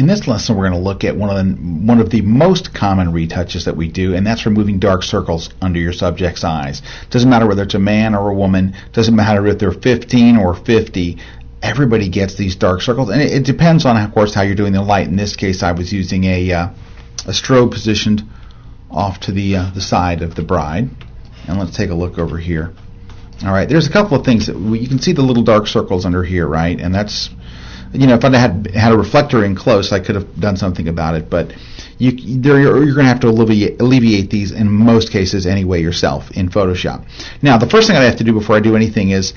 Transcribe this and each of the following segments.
In this lesson, we're going to look at one of the most common retouches that we do, and that's removing dark circles under your subject's eyes. Doesn't matter whether it's a man or a woman. Doesn't matter if they're 15 or 50. Everybody gets these dark circles, and it depends on, of course, how you're doing the light. In this case, I was using a strobe positioned off to the side of the bride. And let's take a look over here. All right, there's a couple of things that you can see the little dark circles under here, right? And that's, if I had a reflector in close, I could have done something about it. But you're going to have to alleviate these in most cases anyway yourself in Photoshop. Now, the first thing I have to do before I do anything is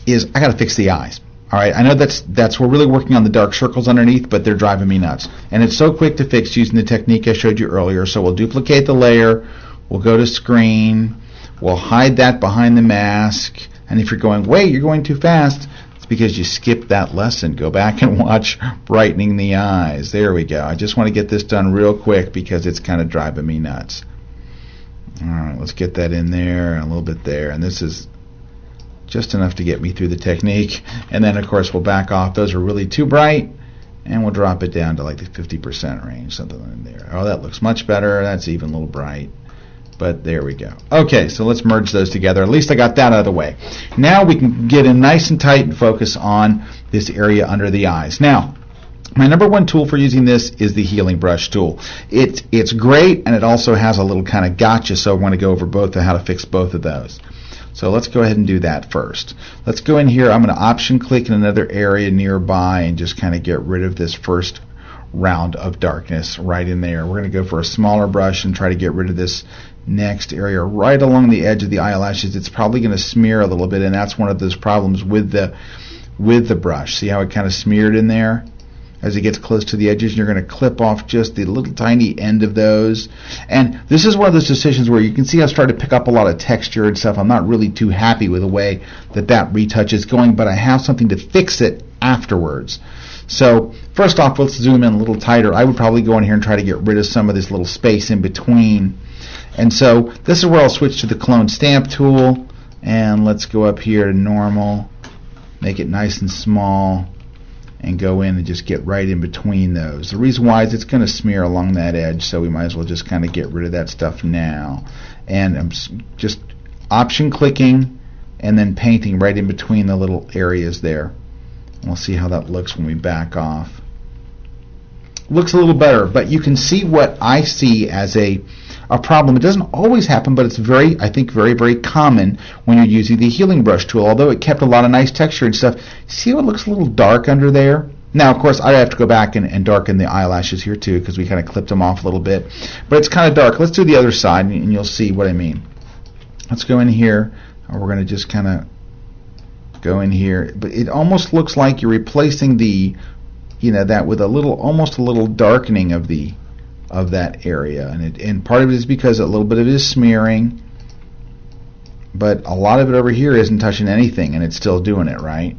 I got to fix the eyes. All right, I know we're really working on the dark circles underneath, but they're driving me nuts. And it's so quick to fix using the technique I showed you earlier. So we'll duplicate the layer. We'll go to Screen. We'll hide that behind the mask. And if you're going, wait, you're going too fast, it's because you skipped that lesson. Go back and watch brightening the eyes. There we go. I just want to get this done real quick because it's kind of driving me nuts. All right, let's get that in there and a little bit there. And this is just enough to get me through the technique. And then, of course, we'll back off. Those are really too bright. And we'll drop it down to like the 50% range, something in there. Oh, that looks much better. That's even a little bright. But there we go. Okay, so let's merge those together. At least I got that out of the way. Now we can get in nice and tight and focus on this area under the eyes. Now, my number one tool for using this is the healing brush tool. It's great, and it also has a little kind of gotcha, so I want to go over both of how to fix both of those. So let's go ahead and do that first. Let's go in here. I'm going to option click in another area nearby and just kind of get rid of this first round of darkness right in there. We're going to go for a smaller brush and try to get rid of this next area right along the edge of the eyelashes. It's probably going to smear a little bit, and that's one of those problems with the brush. See how it kind of smeared in there? As it gets close to the edges, you're going to clip off just the little tiny end of those. And this is one of those decisions where you can see I've started to pick up a lot of texture and stuff. I'm not really too happy with the way that retouch is going, but I have something to fix it afterwards. So first off, let's zoom in a little tighter. I would probably go in here and try to get rid of some of this little space in between. And so this is where I'll switch to the clone stamp tool, and let's go up here to normal, make it nice and small, and go in and just get right in between those. The reason why is it's going to smear along that edge, so we might as well just kind of get rid of that stuff now. And I'm just option clicking and then painting right in between the little areas there. And we'll see how that looks when we back off. Looks a little better, but you can see what I see as a problem. It doesn't always happen, but it's I think very, very common when you're using the healing brush tool. Although it kept a lot of nice texture and stuff, see how it looks a little dark under there? Now, of course, I have to go back and darken the eyelashes here too, because we kind of clipped them off a little bit. But it's kind of dark. Let's do the other side, and you'll see what I mean. Let's go in here, and we're going to just kind of go in here. But it almost looks like you're replacing that with almost a little darkening of that area, and part of it is because a little bit of it is smearing, but a lot of it over here isn't touching anything, and it's still doing it, right?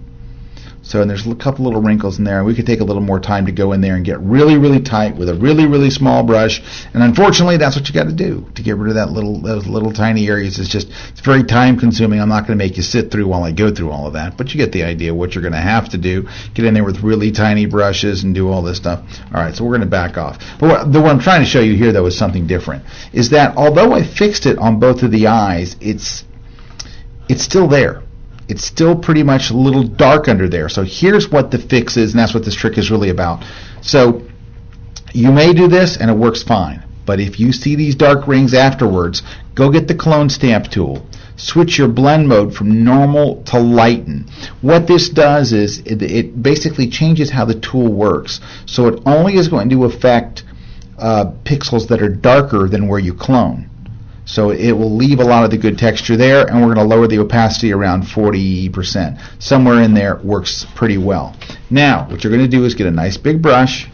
So, and there's a couple little wrinkles in there, and we could take a little more time to go in there and get really, really tight with a really, really small brush. And unfortunately, that's what you got to do to get rid of those little tiny areas. It's very time consuming. I'm not going to make you sit through while I go through all of that, but you get the idea what you're going to have to do. Get in there with really tiny brushes and do all this stuff. All right, so we're going to back off. But what I'm trying to show you here, though, is something different. Is that although I fixed it on both of the eyes, it's still there. It's still pretty much a little dark under there. So here's what the fix is, and that's what this trick is really about. So you may do this, and it works fine. But if you see these dark rings afterwards, go get the clone stamp tool. Switch your blend mode from normal to lighten. What this does is it basically changes how the tool works. So it only is going to affect pixels that are darker than where you clone. So it will leave a lot of the good texture there, and we're going to lower the opacity around 40%. Somewhere in there works pretty well. Now, what you're going to do is get a nice big brush.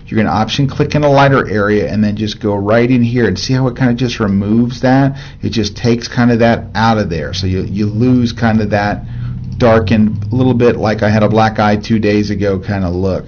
You're going to option click in a lighter area and then just go right in here, and see how it kind of just removes that? It just takes kind of that out of there. So you lose kind of that darkened, a little bit like I had a black eye 2 days ago kind of look.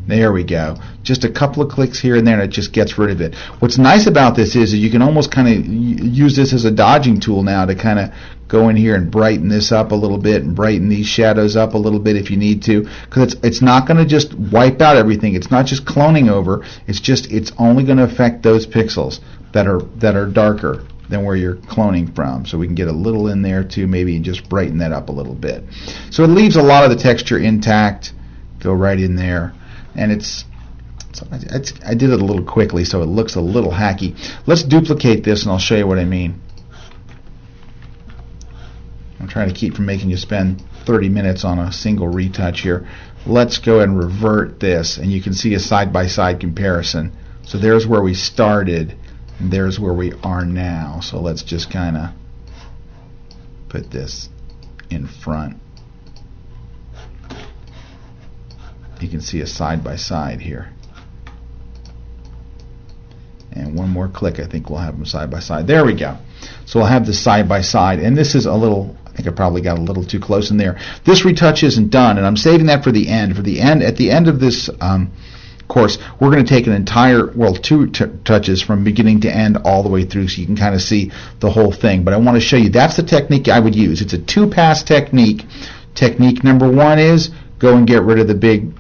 There we go. Just a couple of clicks here and there, and it just gets rid of it. What's nice about this is that you can almost kind of use this as a dodging tool now to kind of go in here and brighten this up a little bit and brighten these shadows up a little bit if you need to, because it's not going to just wipe out everything. It's not just cloning over. It's only going to affect those pixels that are darker than where you're cloning from. So we can get a little in there too, maybe just brighten that up a little bit. So it leaves a lot of the texture intact. Go right in there. And I did it a little quickly, so it looks a little hacky. Let's duplicate this, and I'll show you what I mean. I'm trying to keep from making you spend 30 minutes on a single retouch here. Let's go ahead and revert this, and you can see a side-by-side comparison. So there's where we started, and there's where we are now. So let's just kind of put this in front. You can see a side-by-side here. And one more click, I think we'll have them side-by-side. There we go. So we'll have this side-by-side, and this is a little, I think I probably got a little too close in there. This retouch isn't done, and I'm saving that for the end. At the end of this course, we're going to take an entire, well, two touches from beginning to end all the way through, so you can kind of see the whole thing. But I want to show you, that's the technique I would use. It's a two-pass technique. Technique number one is go and get rid of the big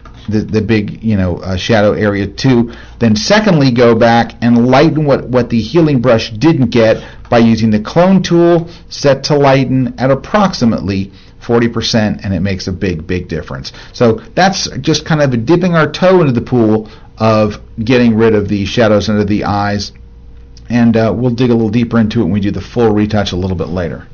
shadow area 2. Then secondly, go back and lighten what the healing brush didn't get by using the clone tool, set to lighten at approximately 40%, and it makes a big difference. So that's just kind of dipping our toe into the pool of getting rid of the shadows under the eyes, and we'll dig a little deeper into it when we do the full retouch a little bit later.